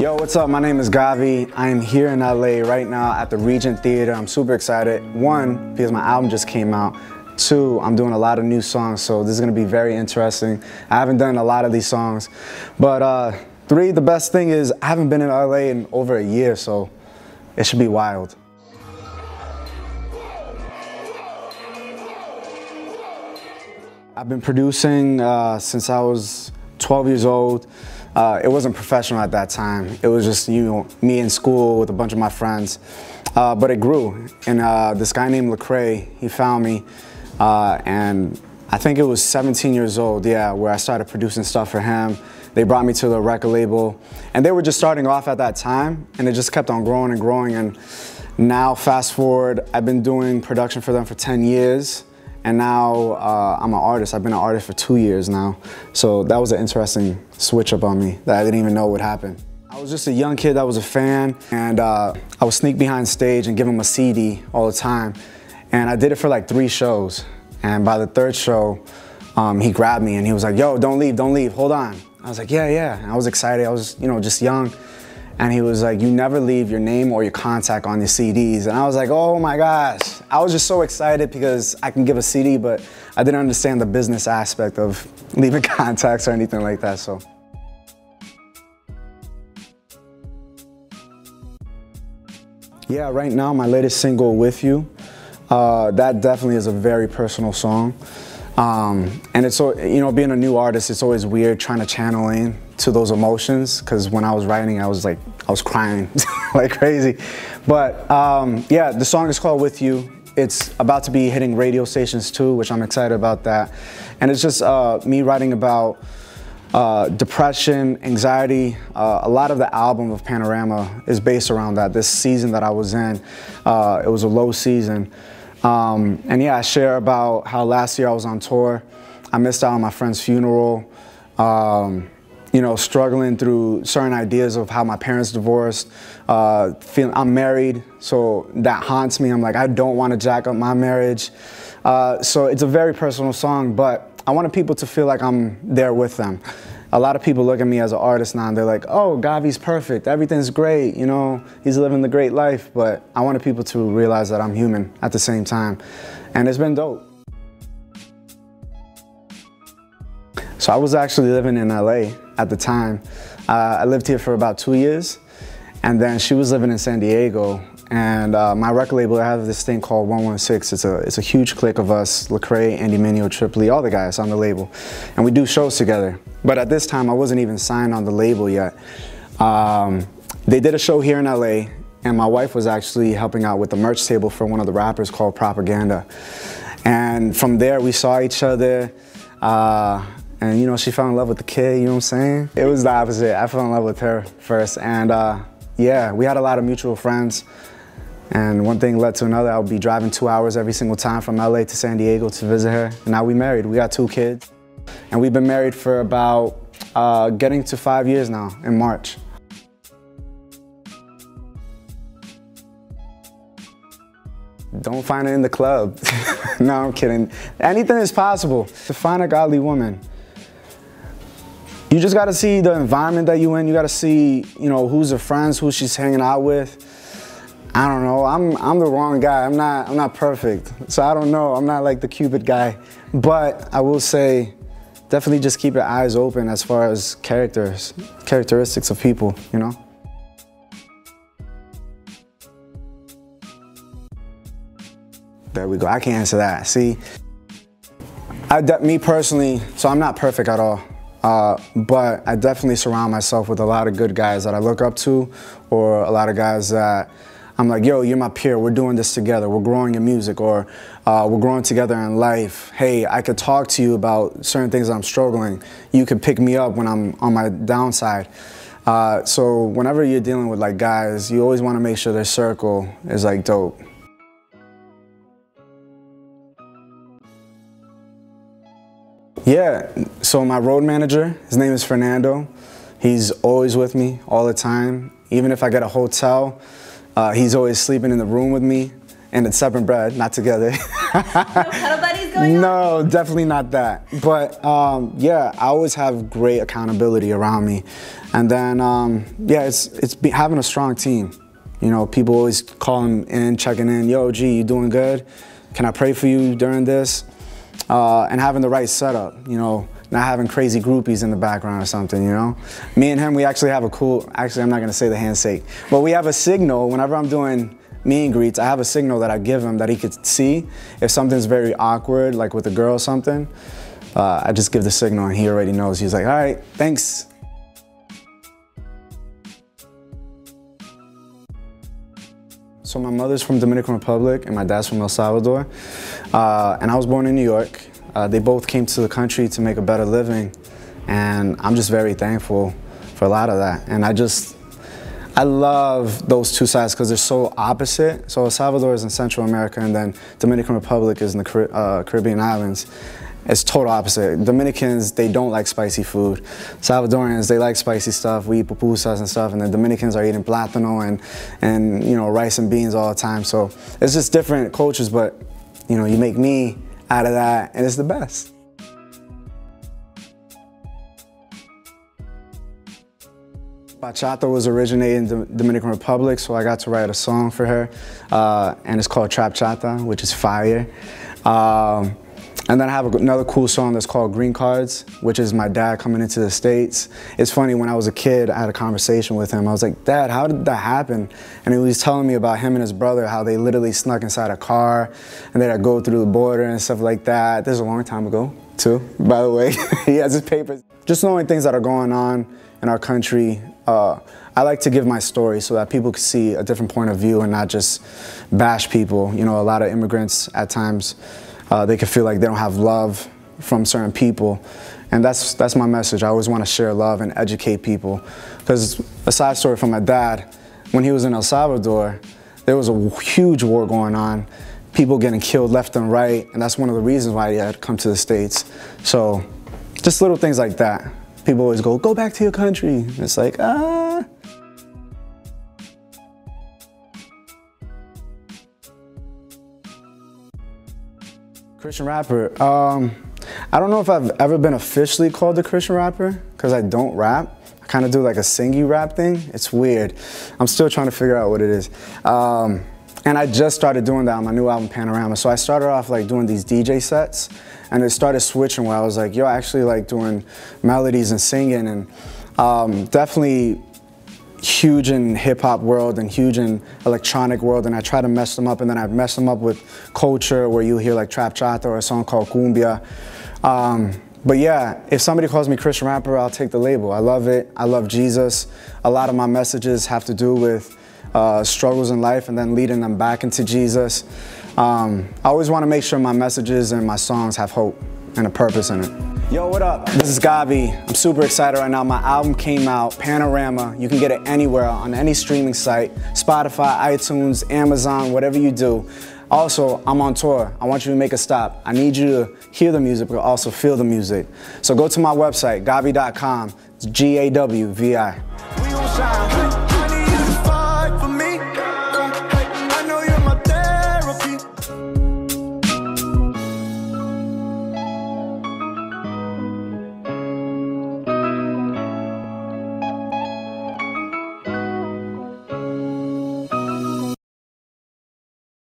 Yo, what's up? My name is Gawvi. I am here in LA right now at the Regent Theater. I'm super excited. One, because my album just came out. Two, I'm doing a lot of new songs, so this is gonna be very interesting. I haven't done a lot of these songs. But three, the best thing is I haven't been in LA in over a year, so it should be wild. I've been producing since I was 12 years old. It wasn't professional at that time. It was just, you know, me in school with a bunch of my friends. But it grew. And this guy named Lecrae, he found me. And I think it was 17 years old, yeah, where I started producing stuff for him. They brought me to the record label. And they were just starting off at that time. And it just kept on growing and growing. And now, fast forward, I've been doing production for them for 10 years. And now I'm an artist. I've been an artist for 2 years now. So that was an interesting switch up on me that I didn't even know would happen. I was just a young kid that was a fan, and I would sneak behind stage and give him a CD all the time. And I did it for like 3 shows. And by the 3rd show, he grabbed me and he was like, yo, don't leave, hold on. I was like, yeah. And I was excited, I was, you know, just young. And he was like, you never leave your name or your contact on your CDs. And I was like, oh my gosh. I was just so excited because I can give a CD, but I didn't understand the business aspect of leaving contacts or anything like that, so. Yeah, right now, my latest single, With You, that definitely is a very personal song. And it's, you know, being a new artist, it's always weird trying to channel in to those emotions, because when I was writing, I was crying like crazy. But yeah, the song is called With You. It's about to be hitting radio stations too, which I'm excited about that. And it's just me writing about depression, anxiety. A lot of the album of Panorama is based around that. This season that I was in, it was a low season. And yeah, I share about how last year I was on tour. I missed out on my friend's funeral. You know, struggling through certain ideas of how my parents divorced. I'm married, so that haunts me. I'm like, I don't want to jack up my marriage. So it's a very personal song, but I wanted people to feel like I'm there with them. A lot of people look at me as an artist now and they're like, oh, Gawvi's perfect, everything's great, you know, he's living the great life. But I wanted people to realize that I'm human at the same time. And it's been dope. So I was actually living in LA at the time. I lived here for about 2 years, and then she was living in San Diego. And my record label, I have this thing called 116. It's a huge clique of us, Lecrae, Andy Mineo, Tripoli, all the guys on the label. And we do shows together. But at this time, I wasn't even signed on the label yet. They did a show here in LA, and my wife was actually helping out with the merch table for one of the rappers called Propaganda. And from there, we saw each other. And you know, she fell in love with the kid, you know what I'm saying? It was the opposite. I fell in love with her first. And yeah, we had a lot of mutual friends. And one thing led to another. I would be driving 2 hours every single time from LA to San Diego to visit her. And now we married. We got 2 kids. And we've been married for about getting to 5 years now in March. Don't find it in the club. No, I'm kidding. Anything is possible. To find a godly woman, you just gotta see the environment that you're in. You gotta see, you know, who's her friends, who she's hanging out with. I don't know. I'm the wrong guy. I'm not perfect. So I don't know. I'm not like the Cupid guy. But I will say, definitely just keep your eyes open as far as characteristics of people, you know? There we go. I can't answer that. See, me personally, so I'm not perfect at all. But I definitely surround myself with a lot of good guys that I look up to, or a lot of guys that I'm like, yo, you're my peer, we're doing this together, we're growing in music, or we're growing together in life. Hey, I could talk to you about certain things I'm struggling. You could pick me up when I'm on my downside. So whenever you're dealing with like guys, you always want to make sure their circle is like dope. Yeah, so my road manager, his name is Fernando. He's always with me all the time. Even if I get a hotel, he's always sleeping in the room with me, and it's separate bed, not together. No cuddle buddies going on? No, definitely not that. But yeah, I always have great accountability around me. And then, yeah, it's having a strong team. You know, people always calling in, checking in, yo, G, you doing good? Can I pray for you during this? And having the right setup, you know, not having crazy groupies in the background or something, you know? Me and him, we actually have a cool, actually I'm not gonna say the handshake, but we have a signal whenever I'm doing meet and greets, I have a signal that I give him that he could see. If something's very awkward, like with a girl or something, I just give the signal and he already knows. He's like, all right, thanks. So my mother's from Dominican Republic and my dad's from El Salvador. And I was born in New York. They both came to the country to make a better living. And I'm just very thankful for a lot of that. And I love those two sides because they're so opposite. So El Salvador is in Central America and then Dominican Republic is in the Caribbean islands. It's total opposite. Dominicans, they don't like spicy food. Salvadorians, they like spicy stuff. We eat pupusas and stuff, and the Dominicans are eating plátano and you know, rice and beans all the time. So it's just different cultures, but you know, you make me out of that, and it's the best. Bachata was originated in the Dominican Republic, so I got to write a song for her, and it's called Trap Chata, which is fire. And then I have another cool song that's called Green Cards, which is my dad coming into the States. It's funny, when I was a kid, I had a conversation with him. I was like, Dad, how did that happen? And he was telling me about him and his brother, how they literally snuck inside a car and they'd go through the border and stuff like that. This is a long time ago, too, by the way. He has his papers. Just knowing things that are going on in our country, I like to give my story so that people can see a different point of view and not just bash people. You know, a lot of immigrants at times, they can feel like they don't have love from certain people. And that's my message. I always want to share love and educate people. Because a side story from my dad, when he was in El Salvador, there was a huge war going on, people getting killed left and right, and that's one of the reasons why he had to come to the States. So just little things like that. People always go back to your country. And it's like, ah. Christian rapper, I don't know if I've ever been officially called a Christian rapper because I don't rap. I kind of do like a singy rap thing. It's weird. I'm still trying to figure out what it is. And I just started doing that on my new album, Panorama. So I started off like doing these DJ sets and it started switching where I was like, yo, I actually like doing melodies and singing, and definitely huge in hip-hop world and huge in electronic world, and I try to mess them up, and then I mess them up with culture where you hear like Trap Chata or a song called Cumbia. But yeah, if somebody calls me Christian rapper, I'll take the label. I love it. I love Jesus. A lot of my messages have to do with struggles in life and then leading them back into Jesus. I always want to make sure my messages and my songs have hope and a purpose in it. Yo, what up? This is Gawvi. I'm super excited right now. My album came out, Panorama. You can get it anywhere on any streaming site, Spotify, iTunes, Amazon, whatever you do. Also, I'm on tour. I want you to make a stop. I need you to hear the music, but also feel the music. So go to my website, gawvi.com. It's Gawvi.